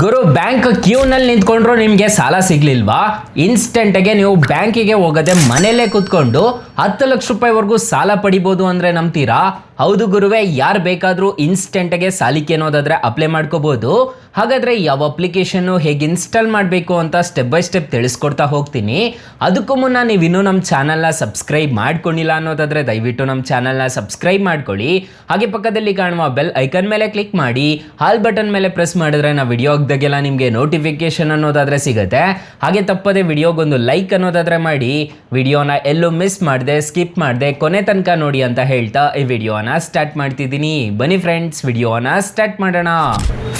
ಗುರು bank ಕ್ಯೂನಲ್ಲಿ ನಿಂತ್ಕೊಂಡ್ರು ನಿಮಗೆ ಸಾಲ ಸಿಗ್ಲಿಲ್ವಾ? ಇನ್ಸ್ಟೆಂಟ್ಗೆ ನೀವು ಬ್ಯಾಂಕಿಗೆ ಹೋಗದೆ ಮನೇಲೆ ಕೂತ್ಕೊಂಡು 10 ಲಕ್ಷ ರೂಪಾಯಿವರೆಗೂ ಸಾಲ ಪಡಿಬೋದು ಅಂದರೆ ನಂಬ್ತೀರಾ? ಹೌದು ಗುರುವೆ, ಯಾರು ಬೇಕಾದರೂ ಇನ್ಸ್ಟೆಂಟ್ಗೆ ಸಾಲಿಕೆ ಅನ್ನೋದಾದರೆ ಅಪ್ಲೈ ಮಾಡ್ಕೋಬೋದು. ಹಾಗಾದರೆ ಯಾವ ಅಪ್ಲಿಕೇಶನ್ನು ಹೇಗೆ ಇನ್ಸ್ಟಾಲ್ ಮಾಡಬೇಕು ಅಂತ ಸ್ಟೆಪ್ ಬೈ ಸ್ಟೆಪ್ ತಿಳಿಸ್ಕೊಡ್ತಾ ಹೋಗ್ತೀನಿ. ಅದಕ್ಕೂ ಮುನ್ನ ನೀವು ಇನ್ನೂ ನಮ್ಮ ಚಾನಲ್ನ ಸಬ್ಸ್ಕ್ರೈಬ್ ಮಾಡ್ಕೊಂಡಿಲ್ಲ ಅನ್ನೋದಾದರೆ ದಯವಿಟ್ಟು ನಮ್ಮ ಚಾನಲ್ನ ಸಬ್ಸ್ಕ್ರೈಬ್ ಮಾಡ್ಕೊಳ್ಳಿ. ಹಾಗೆ ಪಕ್ಕದಲ್ಲಿ ಕಾಣುವ ಬೆಲ್ ಐಕನ್ ಮೇಲೆ ಕ್ಲಿಕ್ ಮಾಡಿ, ಹಾಲ್ ಬಟನ್ ಮೇಲೆ ಪ್ರೆಸ್ ಮಾಡಿದ್ರೆ ನಾವು ವಿಡಿಯೋ ಹಾಕ್ದಾಗೆಲ್ಲ ನಿಮಗೆ ನೋಟಿಫಿಕೇಶನ್ ಅನ್ನೋದಾದರೆ ಸಿಗುತ್ತೆ. ಹಾಗೆ ತಪ್ಪದೆ ವಿಡಿಯೋಗೊಂದು ಲೈಕ್ ಅನ್ನೋದಾದರೆ ಮಾಡಿ, ವಿಡಿಯೋನ ಎಲ್ಲೂ ಮಿಸ್ ಮಾಡದೆ ಸ್ಕಿಪ್ ಮಾಡದೆ ಕೊನೆ ತನಕ ನೋಡಿ ಅಂತ ಹೇಳ್ತಾ ಈ ವಿಡಿಯೋನ ಸ್ಟಾರ್ಟ್ ಮಾಡ್ತಿದ್ದೀನಿ. ಬನ್ನಿ ಫ್ರೆಂಡ್ಸ್, ವಿಡಿಯೋನ ಸ್ಟಾರ್ಟ್ ಮಾಡೋಣ.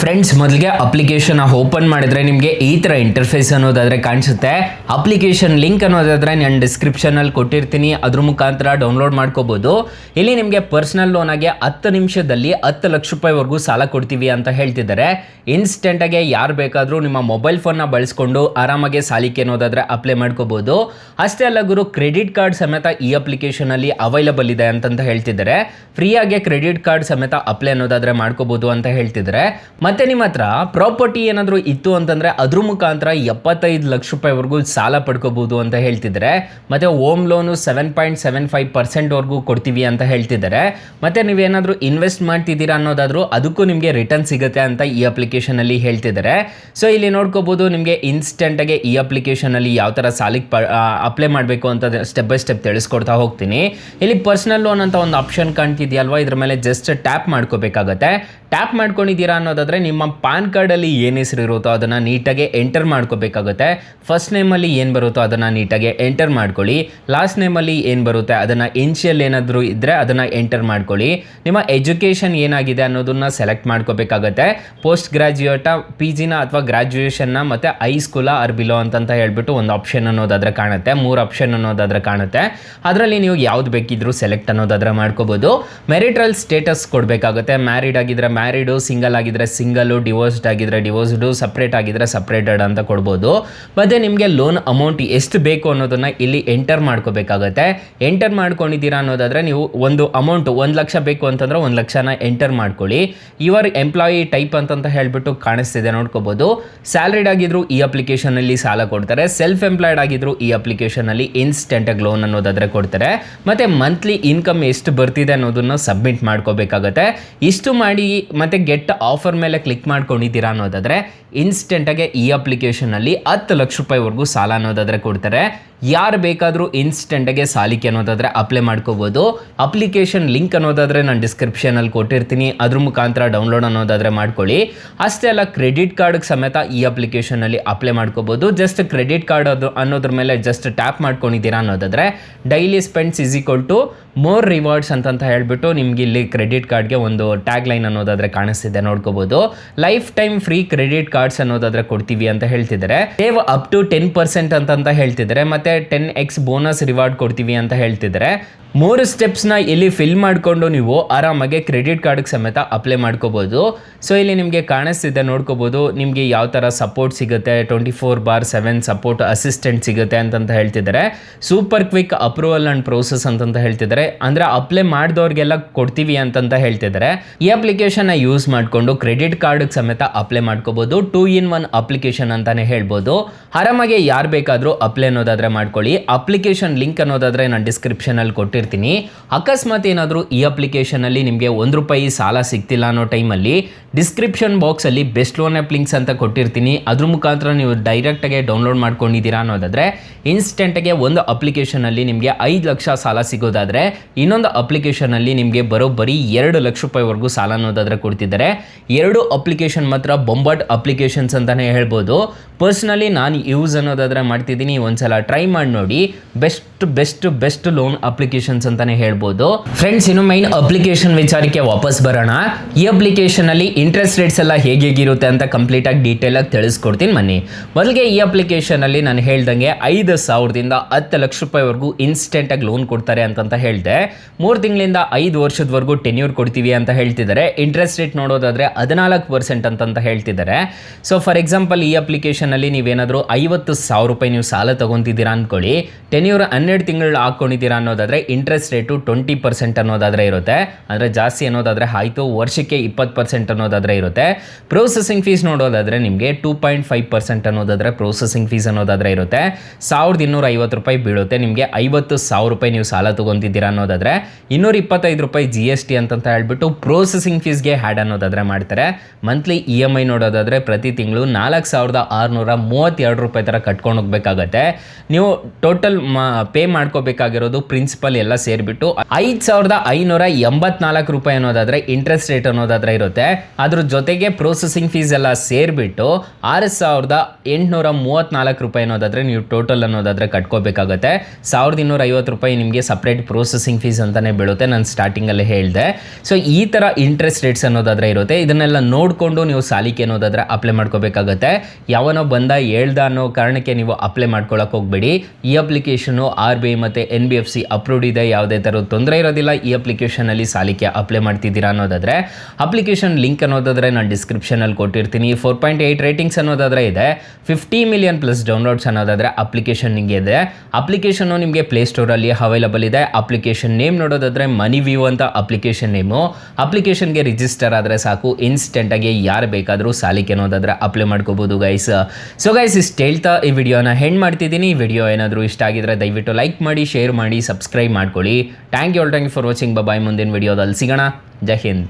ಫ್ರೆಂಡ್ಸ್, ಮೊದಲಿಗೆ ಅಪ್ಲಿಕೇಶನ್ ಓಪನ್ ಮಾಡಿದ್ರೆ ನಿಮಗೆ ಈ ಥರ ಇಂಟರ್ಫೇಸ್ ಅನ್ನೋದಾದರೆ ಕಾಣಿಸುತ್ತೆ. ಅಪ್ಲಿಕೇಶನ್ ಲಿಂಕ್ ಅನ್ನೋದಾದರೆ ನಾನು ಡಿಸ್ಕ್ರಿಪ್ಷನಲ್ಲಿ ಕೊಟ್ಟಿರ್ತೀನಿ, ಅದ್ರ ಮುಖಾಂತರ ಡೌನ್ಲೋಡ್ ಮಾಡ್ಕೋಬೋದು. ಇಲ್ಲಿ ನಿಮಗೆ ಪರ್ಸನಲ್ ಲೋನಾಗೆ 10 ನಿಮಿಷದಲ್ಲಿ 10 ಲಕ್ಷ ರೂಪಾಯಿವರೆಗೂ ಸಾಲ ಕೊಡ್ತೀವಿ ಅಂತ ಹೇಳ್ತಿದ್ದಾರೆ. ಇನ್ಸ್ಟೆಂಟಾಗೆ ಯಾರು ಬೇಕಾದರೂ ನಿಮ್ಮ ಮೊಬೈಲ್ ಫೋನ್ನ ಬಳಸ್ಕೊಂಡು ಆರಾಮಾಗಿ ಸಾಲಿಕೆ ಅನ್ನೋದಾದರೆ ಅಪ್ಲೈ ಮಾಡ್ಕೋಬೋದು. ಅಷ್ಟೇ ಅಲ್ಲ ಗುರು, ಕ್ರೆಡಿಟ್ ಕಾರ್ಡ್ ಸಮೇತ ಈ ಅಪ್ಲಿಕೇಶನಲ್ಲಿ ಅವೈಲಬಲ್ ಇದೆ ಅಂತಂತ ಹೇಳ್ತಿದ್ದಾರೆ. ಫ್ರೀಯಾಗಿ ಕ್ರೆಡಿಟ್ ಕಾರ್ಡ್ ಸಮೇತ ಅಪ್ಲೈ ಅನ್ನೋದಾದರೆ ಮಾಡ್ಕೋಬೋದು ಅಂತ ಹೇಳ್ತಿದ್ದಾರೆ. ಮತ್ತೆ ನಿಮ್ಮ ಹತ್ರ ಪ್ರಾಪರ್ಟಿ ಏನಾದರೂ ಇತ್ತು ಅಂತಂದರೆ ಅದ್ರ ಮುಖಾಂತರ 75 ಲಕ್ಷ ರೂಪಾಯಿವರೆಗೂ ಸಾಲ ಪಡ್ಕೋಬೋದು ಅಂತ ಹೇಳ್ತಿದ್ದಾರೆ. ಮತ್ತು ಹೋಮ್ ಲೋನು 7.75% ಕೊಡ್ತೀವಿ ಅಂತ ಹೇಳ್ತಿದ್ದಾರೆ. ಮತ್ತು ನೀವೇನಾದರೂ ಇನ್ವೆಸ್ಟ್ ಮಾಡ್ತಿದ್ದೀರಾ ಅನ್ನೋದಾದರೂ ಅದಕ್ಕೂ ನಿಮಗೆ ರಿಟರ್ನ್ ಸಿಗುತ್ತೆ ಅಂತ ಈ ಅಪ್ಲಿಕೇಶನಲ್ಲಿ ಹೇಳ್ತಿದ್ದಾರೆ. ಸೊ ಇಲ್ಲಿ ನೋಡ್ಕೋಬೋದು, ನಿಮಗೆ ಇನ್ಸ್ಟೆಂಟಾಗಿ ಈ ಅಪ್ಲಿಕೇಶನಲ್ಲಿ ಯಾವ ಥರ ಸಾಲಿಗೆ ಅಪ್ಲೈ ಮಾಡಬೇಕು ಅಂತ ಸ್ಟೆಪ್ ಬೈ ಸ್ಟೆಪ್ ತಿಳಿಸ್ಕೊಡ್ತಾ ಹೋಗ್ತೀನಿ. ಇಲ್ಲಿ ಪರ್ಸನಲ್ ಲೋನ್ ಅಂತ ಒಂದು ಆಪ್ಷನ್ ಕಾಣ್ತಿದೆಯಲ್ವಾ, ಇದ್ರ ಮೇಲೆ ಜಸ್ಟ್ ಟ್ಯಾಪ್ ಮಾಡ್ಕೋಬೇಕಾಗತ್ತೆ. ಟ್ಯಾಪ್ ಮಾಡ್ಕೊಂಡಿದ್ದೀರಾ ಅನ್ನೋದಾದರೆ ನಿಮ್ಮ ಪಾನ್ ಕಾರ್ಡಲ್ಲಿ ಏನು ಹೆಸರು ಇರುತ್ತೋ ಅದನ್ನು ನೀಟಾಗಿ ಎಂಟರ್ ಮಾಡ್ಕೋಬೇಕಾಗುತ್ತೆ. ಫಸ್ಟ್ ನೇಮಲ್ಲಿ ಏನು ಬರುತ್ತೋ ಅದನ್ನು ನೀಟಾಗಿ ಎಂಟರ್ ಮಾಡ್ಕೊಳ್ಳಿ. ಲಾಸ್ಟ್ ನೇಮಲ್ಲಿ ಏನು ಬರುತ್ತೆ ಅದನ್ನು ಇನ್ಷಿಯಲ್ ಏನಾದರೂ ಇದ್ದರೆ ಅದನ್ನು ಎಂಟರ್ ಮಾಡ್ಕೊಳ್ಳಿ. ನಿಮ್ಮ ಎಜುಕೇಷನ್ ಏನಾಗಿದೆ ಅನ್ನೋದನ್ನು ಸೆಲೆಕ್ಟ್ ಮಾಡ್ಕೋಬೇಕಾಗತ್ತೆ. ಪೋಸ್ಟ್ ಗ್ರ್ಯಾಜುಯೇಟಾ, ಪಿ ಜಿನ ಅಥವಾ ಗ್ರ್ಯಾಜುಯೇಷನ್ನ ಮತ್ತು ಹೈಸ್ಕೂಲ ಆರ್ ಬಿಲೋ ಅಂತಂತ ಹೇಳ್ಬಿಟ್ಟು ಒಂದು ಆಪ್ಷನ್ ಅನ್ನೋದಾದರೆ ಕಾಣುತ್ತೆ. 3 ಆಪ್ಷನ್ ಅನ್ನೋದಾದರೆ ಕಾಣುತ್ತೆ. ಅದರಲ್ಲಿ ನೀವು ಯಾವ್ದು ಬೇಕಿದ್ರೂ ಸೆಲೆಕ್ಟ್ ಅನ್ನೋದಾದರೆ ಮಾಡ್ಕೋಬೋದು. ಮೆರಿಟಲ್ ಸ್ಟೇಟಸ್ ಕೊಡಬೇಕಾಗುತ್ತೆ. ಮ್ಯಾರಿಡ್ ಆಗಿದ್ರೆ ಮ್ಯಾರಿಡು, ಸಿಂಗಲ್ ಆಗಿದ್ರೆ ಸಿಂಗಲು, ಡಿವೋರ್ಸ್ಡ್ ಆಗಿದ್ರೆ ಡಿವೋರ್ಸ್ಡು, ಸಪ್ರೇಟ್ ಆಗಿದ್ರೆ ಸಪ್ರೇಟೆಡ್ ಅಂತ ಕೊಡ್ಬೋದು. ಮತ್ತು ನಿಮಗೆ ಲೋನ್ ಅಮೌಂಟ್ ಎಷ್ಟು ಬೇಕು ಅನ್ನೋದನ್ನು ಇಲ್ಲಿ ಎಂಟರ್ ಮಾಡ್ಕೋಬೇಕಾಗತ್ತೆ. ಎಂಟರ್ ಮಾಡ್ಕೊಂಡಿದ್ದೀರಾ ಅನ್ನೋದಾದರೆ ನೀವು ಒಂದು ಅಮೌಂಟ್ 1 ಲಕ್ಷ ಬೇಕು ಅಂತಂದರೆ 1 ಲಕ್ಷನ ಎಂಟರ್ ಮಾಡ್ಕೊಳ್ಳಿ. ಯುವರ್ ಎಂಪ್ಲಾಯಿ ಟೈಪ್ ಅಂತಂತ ಹೇಳ್ಬಿಟ್ಟು ಕಾಣಿಸ್ತಿದೆ, ನೋಡ್ಕೋಬೋದು. ಸ್ಯಾಲ್ರಿಡ್ ಆಗಿದ್ರು ಈ ಅಪ್ಲಿಕೇಶನಲ್ಲಿ ಸಾಲ ಕೊಡ್ತಾರೆ. ಸೆಲ್ಫ್ ಎಂಪ್ಲಾಯ್ಡ್ ಆಗಿದ್ರು ಈ ಅಪ್ಲಿಕೇಶನಲ್ಲಿ ಇನ್ಸ್ಟೆಂಟಾಗಿ ಲೋನ್ ಅನ್ನೋದಾದರೆ ಕೊಡ್ತಾರೆ. ಮತ್ತು ಮಂತ್ಲಿ ಇನ್ಕಮ್ ಎಷ್ಟು ಬರ್ತಿದೆ ಅನ್ನೋದನ್ನು ಸಬ್ಮಿಟ್ ಮಾಡ್ಕೋಬೇಕಾಗತ್ತೆ. ಇಷ್ಟು ಮಾಡಿ ಮತ್ತು ಗೆಟ್ ಆಫರ್ ಮೇಲೆ ಕ್ಲಿಕ್ ಮಾಡ್ಕೊಂಡಿದ್ದೀರಾ ಅನ್ನೋದಾದರೆ ಇನ್ಸ್ಟೆಂಟಾಗಿ ಈ ಅಪ್ಲಿಕೇಶನಲ್ಲಿ 10 ಲಕ್ಷ ರೂಪಾಯಿವರೆಗೂ ಸಾಲ ಅನ್ನೋದಾದರೆ ಕೊಡ್ತಾರೆ. ಯಾರು ಬೇಕಾದರೂ ಇನ್ಸ್ಟೆಂಟಾಗೆ ಸಾಲಿಕೆ ಅನ್ನೋದಾದರೆ ಅಪ್ಲೈ ಮಾಡ್ಕೋಬೋದು. ಅಪ್ಲಿಕೇಶನ್ ಲಿಂಕ್ ಅನ್ನೋದಾದರೆ ನಾನು ಡಿಸ್ಕ್ರಿಪ್ಷನಲ್ಲಿ ಕೊಟ್ಟಿರ್ತೀನಿ, ಅದ್ರ ಮುಖಾಂತರ ಡೌನ್ಲೋಡ್ ಅನ್ನೋದಾದರೆ ಮಾಡ್ಕೊಳ್ಳಿ. ಅಷ್ಟೇ ಅಲ್ಲ, ಕ್ರೆಡಿಟ್ ಕಾರ್ಡ್ಗೆ ಸಮೇತ ಈ ಅಪ್ಲಿಕೇಶನಲ್ಲಿ ಅಪ್ಲೈ ಮಾಡ್ಕೋಬೋದು. ಜಸ್ಟ್ ಕ್ರೆಡಿಟ್ ಕಾರ್ಡ್ ಅನ್ನೋದ್ರ ಮೇಲೆ ಜಸ್ಟ್ ಟ್ಯಾಪ್ ಮಾಡ್ಕೊಂಡಿದ್ದೀರಾ ಅನ್ನೋದಾದರೆ daily spends is equal to more rewards ಅಂತಂತ ಹೇಳ್ಬಿಟ್ಟು ನಿಮ್ಗೆ ಇಲ್ಲಿ ಕ್ರೆಡಿಟ್ ಕಾರ್ಡ್ಗೆ ಒಂದು ಟ್ಯಾಗ್ ಲೈನ್ ಅನ್ನೋದಾದರೆ ಕಾಣಿಸ್ತಿದೆ, ನೋಡ್ಕೋಬೋದು. Life time free credit cards ಅನ್ನೋದಾದರೆ ಕೊಡ್ತೀವಿ ಅಂತ ಹೇಳ್ತಿದ್ದಾರೆ. ಸೇವ್ ಅಪ್ ಟು 10% ಅಂತಂತ ಹೇಳ್ತಿದ್ದಾರೆ. ಮತ್ತು 10x ಬೋನಸ್ ರಿವಾರ್ಡ್ ಕೊಡ್ತೀವಿ ಅಂತ ಹೇಳ್ತಿದ್ದಾರೆ. 3 ಸ್ಟೆಪ್ಸ್ನ ಇಲ್ಲಿ ಫಿಲ್ ಮಾಡಿಕೊಂಡು ನೀವು ಆರಾಮಾಗಿ ಕ್ರೆಡಿಟ್ ಕಾರ್ಡ್ಗೆ ಸಮೇತ ಅಪ್ಲೈ ಮಾಡ್ಕೋಬೋದು. ಸೊ ಇಲ್ಲಿ ನಿಮಗೆ ಕಾಣಿಸ್ತಿದೆ, ನೋಡ್ಕೋಬೋದು. ನಿಮಗೆ ಯಾವ ಥರ ಸಪೋರ್ಟ್ ಸಿಗುತ್ತೆ, 24/7 ಸಪೋರ್ಟ್ ಅಸಿಸ್ಟೆಂಟ್ ಸಿಗುತ್ತೆ ಅಂತಂತ ಹೇಳ್ತಿದ್ದಾರೆ. Super quick approval and process ಅಂತಂತ ಹೇಳ್ತಿದ್ದಾರೆ. ಅಂದರೆ ಅಪ್ಲೈ ಮಾಡಿದವ್ರಿಗೆಲ್ಲ ಕೊಡ್ತೀವಿ ಅಂತಂತ ಹೇಳ್ತಿದ್ದಾರೆ. ಈ ಅಪ್ಲಿಕೇಶನ್ನ ಯೂಸ್ ಮಾಡಿಕೊಂಡು ಕ್ರೆಡಿಟ್ ಕಾರ್ಡ್ಗೆ ಸಮೇತ ಅಪ್ಲೈ ಮಾಡ್ಕೋಬೋದು. 2-in-1 ಅಪ್ಲಿಕೇಶನ್ ಅಂತಲೇ ಹೇಳ್ಬೋದು. ಆರಾಮಾಗಿ ಯಾರು ಬೇಕಾದರೂ ಅಪ್ಲೈ ಅನ್ನೋದಾದರೆ ಮಾಡ್ಕೊಳ್ಳಿ. ಅಪ್ಲಿಕೇಶನ್ ಲಿಂಕ್ ಅನ್ನೋದಾದರೆ ನಾನು ಡಿಸ್ಕ್ರಿಪ್ಷನಲ್ಲಿ ಕೊಟ್ಟಿರ್ತೀನಿ. ಅಕಸ್ಮಾತ್ ಏನಾದರೂ ಈ ಅಪ್ಲಿಕೇಶನಲ್ಲಿ ನಿಮಗೆ ₹1 ಸಾಲ ಸಿಗ್ತಿಲ್ಲ ಅನ್ನೋ ಟೈಮಲ್ಲಿ ಡಿಸ್ಕ್ರಿಪ್ಷನ್ ಬಾಕ್ಸಲ್ಲಿ ಬೆಸ್ಟ್ ಲೋನ್ ಆ್ಯಪ್ ಲಿಂಕ್ಸ್ ಅಂತ ಕೊಟ್ಟಿರ್ತೀನಿ. ಅದ್ರ ಮುಖಾಂತರ ನೀವು ಡೈರೆಕ್ಟಾಗಿ ಡೌನ್ಲೋಡ್ ಮಾಡ್ಕೊಂಡಿದ್ದೀರಾ ಅನ್ನೋದಾದರೆ ಇನ್ಸ್ಟೆಂಟಾಗೆ ಒಂದು ಅಪ್ಲಿಕೇಶನಲ್ಲಿ ನಿಮಗೆ 5 ಲಕ್ಷ ಸಾಲ ಸಿಗೋದಾದರೆ ಇನ್ನೊಂದು ಅಪ್ಲಿಕೇಶನಲ್ಲಿ ನಿಮಗೆ ಬರೋಬ್ಬರಿ 2 ಲಕ್ಷ ರೂಪಾಯಿವರೆಗೂ ಸಾಲ ಅನ್ನೋದಾದರೆ ಕೊಡ್ತಿದ್ದಾರೆ. 2 ಅಪ್ಲಿಕೇಶನ್ ಮಾತ್ರ ಬೊಂಬಾಟ್ ಅಪ್ಲಿಕೇಶನ್ಸ್ ಅಂತಲೇ ಹೇಳ್ಬೋದು. ಪರ್ಸ್ನಲಿ ನಾನು ಯೂಸ್ ಅನ್ನೋದಾದರೆ ಮಾಡ್ತಿದ್ದೀನಿ, ಒಂದ್ಸಲ ಟ್ರೈ ಮಾಡಿ ನೋಡಿ. ಬೆಸ್ಟ್ ಲೋನ್ ಅಪ್ಲಿಕೇಶನ್ಸ್ ಅಂತಲೇ ಹೇಳ್ಬೋದು. ಫ್ರೆಂಡ್ಸ್, ಇನ್ನು ಮೈನ್ ಅಪ್ಲಿಕೇಶನ್ ವಿಚಾರಕ್ಕೆ ವಾಪಸ್ ಬರೋಣ. ಈ ಅಪ್ಲಿಕೇಶನಲ್ಲಿ ಇಂಟ್ರೆಸ್ಟ್ ರೇಟ್ಸ್ ಎಲ್ಲ ಹೇಗಿರುತ್ತೆ ಅಂತ ಕಂಪ್ಲೀಟಾಗಿ ಡೀಟೇಲಾಗಿ ತಿಳಿಸ್ಕೊಡ್ತೀನಿ ಬನ್ನಿ. ಮೊದಲಿಗೆ ಈ ಅಪ್ಲಿಕೇಶನಲ್ಲಿ ನಾನು ಹೇಳ್ದಂಗೆ 5,000ದಿಂದ 10 ಲಕ್ಷ ರೂಪಾಯಿವರೆಗೂ ಇನ್ಸ್ಟೆಂಟಾಗಿ ಲೋನ್ ಕೊಡ್ತಾರೆ ಅಂತಂತ ಹೇಳಿದೆ. 3 ತಿಂಗಳಿಂದ 5 ವರ್ಷದವರೆಗೂ ಟೆನ್ಯೂರ್ ಕೊಡ್ತೀವಿ ಅಂತ ಹೇಳ್ತಿದ್ದಾರೆ. ಇಂಟ್ರೆಸ್ಟ್ ರೇಟ್ ನೋಡೋದಾದರೆ 14% ಅಂತಂತ ಹೇಳ್ತಿದ್ದಾರೆ. ಸೊ ಫಾರ್ ಎಕ್ಸಾಂಪಲ್ ಈ ಅಪ್ಲಿಕೇಶನಲ್ಲಿ ನೀವೇನಾದರೂ 50,000 ರೂಪಾಯಿ ನೀವು ಸಾಲ ತೊಗೊತಿದ್ದೀರಾ ಅಂದ್ಕೊಳ್ಳಿ, ಟೆನ್ಯೂರ್ 12 ತಿಂಗಳು ಹಾಕ್ಕೊಂಡಿದ್ದೀರಾ ಅನ್ನೋದಾದರೆ ಇಂಟ್ರೆಸ್ಟ್ ರೇಟು 20% ಅನ್ನೋದಾದರೆ ಇರುತ್ತೆ. ಅಂದರೆ ಜಾಸ್ತಿ ಅನ್ನೋದಾದರೆ ಆಯಿತು, ವರ್ಷಕ್ಕೆ 20% ಅನ್ನೋದಾದರೆ ಇರುತ್ತೆ. ಪ್ರೊಸೆಸಿಂಗ್ ಫೀಸ್ ನೋಡೋದಾದರೆ ನಿಮಗೆ 2.5% ಅನ್ನೋದಾದರೆ ಪ್ರೊಸೆಸಿಂಗ್ ಫೀಸ್ ಅನ್ನೋದಾದರೆ ಇರುತ್ತೆ. 1250 ರೂಪಾಯಿ ಬೀಳುತ್ತೆ ನಿಮಗೆ 50,000 ರೂಪಾಯಿ ನೀವು ಸಾಲ ತೊಗೊತಿದ್ದೀರಾ ಅನ್ನೋದಾದರೆ. 225 ರೂಪಾಯಿ GST ಅಂತಂತ ಹೇಳ್ಬಿಟ್ಟು ಪ್ರೊಸೆಸಿಂಗ್ ಫೀಸ್ಗೆ ಹ್ಯಾಡ್ ಅನ್ನೋದಾದರೆ ಮಾಡ್ತಾರೆ. ಮಂತ್ಲಿ EMI ನೋಡೋದಾದರೆ ಪ್ರತಿ ತಿಂಗಳು 4,632 ರೂಪಾಯಿ ಥರ ಕಟ್ಕೊಂಡು ಹೋಗ್ಬೇಕಾಗತ್ತೆ. ನೀವು ಟೋಟಲ್ ಪೇ ಮಾಡ್ಕೋಬೇಕಾಗಿರೋದು ಪ್ರಿನ್ಸಿಪಲ್ ಎಲ್ಲ ಸೇರಿಬಿಟ್ಟು 5,584 ರೂಪಾಯಿ ಅನ್ನೋದಾದರೆ ಇಂಟ್ರೆಸ್ಟ್ ರೇಟ್ ಅನ್ನೋದಾದರೆ ಇರುತ್ತೆ. ಅದ್ರ ಜೊತೆಗೆ ಪ್ರೊಸೆಸಿಂಗ್ ಫೀಸ್ ಎಲ್ಲ ಸೇರಿಬಿಟ್ಟು 6,834 ರೂಪಾಯಿ ಅನ್ನೋದಾದರೆ ನೀವು ಟೋಟಲ್ ಅನ್ನೋದಾದರೆ ಕಟ್ಕೋಬೇಕಾಗತ್ತೆ. 1,250 ರೂಪಾಯಿ ನಿಮಗೆ ಸಪ್ರೇಟ್ ಪ್ರೊಸೆಸಿಂಗ್ ಫೀಸ್ ಅಂತಲೇ ಬೀಳುತ್ತೆ, ನಾನು ಸ್ಟಾರ್ಟಿಂಗಲ್ಲೇ ಹೇಳಿದೆ. ಸೊ ಈ ಥರ ಇಂಟ್ರೆಸ್ಟ್ ರೇಟ್ಸ್ ಅನ್ನೋದಾದರೆ ಇರುತ್ತೆ. ಇದನ್ನೆಲ್ಲ ನೋಡಿಕೊಂಡು ನೀವು ಸಾಲಿಗೆ ಅನ್ನೋದಾದರೆ ಅಪ್ಲೈ ಮಾಡ್ಕೋಬೇಕಾಗತ್ತೆ. ಯಾವನೋ ಬಂದ ಹೇಳ್ದ ಅನ್ನೋ ಕಾರಣಕ್ಕೆ ನೀವು ಅಪ್ಲೈ ಮಾಡ್ಕೊಳ್ಳೋಕೆ ಹೋಗಬೇಡಿ. ಈ ಅಪ್ಲಿಕೇಶನು RBI ಮತ್ತು NBFC ಅಪ್ರೂವ್ಡ್ ಇದೆ, ಯಾವುದೇ ಥರದ ತೊಂದರೆ ಇರೋದಿಲ್ಲ. ಈ ಅಪ್ಲಿಕೇಶನಲ್ಲಿ ಸಾಲಿಗೆ ಅಪ್ಲೈ ಮಾಡ್ತಿದ್ದೀರಾ ಅನ್ನೋದಾದರೆ ಅಪ್ಲಿಕೇಶನ್ ಲಿಂಕ್ ಅನ್ನೋದಾದರೆ ನಾನು ಡಿಸ್ಕ್ರಿಪ್ಷನಲ್ಲಿ ಕೊಟ್ಟಿರ್ತೀನಿ. 4.8 ರೇಟಿಂಗ್ಸ್ ಅನ್ನೋದಾದರೆ ಇದೆ. 50 ಮಿಲಿಯನ್ ಪ್ಲಸ್ ಡೌನ್ಲೋಡ್ಸ್ ಅನ್ನೋದಾದರೆ ಅಪ್ಲಿಕೇಶನ್ ನಿಮಗೆ ಇದೆ. ಅಪ್ಲಿಕೇಶನ್ನು ನಿಮಗೆ ಪ್ಲೇಸ್ಟೋರಲ್ಲಿ ಅವೈಲಬಲ್ ಇದೆ. ಅಪ್ಲಿಕೇಶನ್ ನೇಮ್ ನೋಡೋದಾದರೆ ಮನಿ ವ್ಯೂ ಅಂತ ಅಪ್ಲಿಕೇಶನ್ ನೇಮು. ಅಪ್ಲಿಕೇಶನ್ಗೆ ರಿಜಿಸ್ಟರ್ ಆದರೆ ಸಾಕು, ಇನ್ಸ್ಟೆಂಟಾಗಿ ಯಾರು ಬೇಕಾದರೂ ಸಾಲಿಗೆ ಅನ್ನೋದಾದರೆ ಅಪ್ಲೈ ಮಾಡ್ಕೋಬೋದು ಗೈಸ್. ಸೊ ಗೈಸ್ ಇಷ್ಟು ಹೇಳ್ತಾ ಈ ವಿಡಿಯೋನ ಹೆಂಡ್ ಮಾಡ್ತಿದ್ದೀನಿ. ಈ ವಿಡಿಯೋ ಏನಾದರೂ ಇಷ್ಟ ಆಗಿದ್ರೆ ದಯವಿಟ್ಟು ಲೈಕ್ ಮಾಡಿ, ಶೇರ್ ಮಾಡಿ, ಸಬ್ಸ್ಕ್ರೈಬ್ ಮಾಡ್ಕೊಳ್ಳಿ. Thank you for watching. Bye. ಮುಂದಿನ ವಿಡಿಯೋದಲ್ಲಿ ಸಿಗೋಣ. ಜೈ ಹಿಂದ್.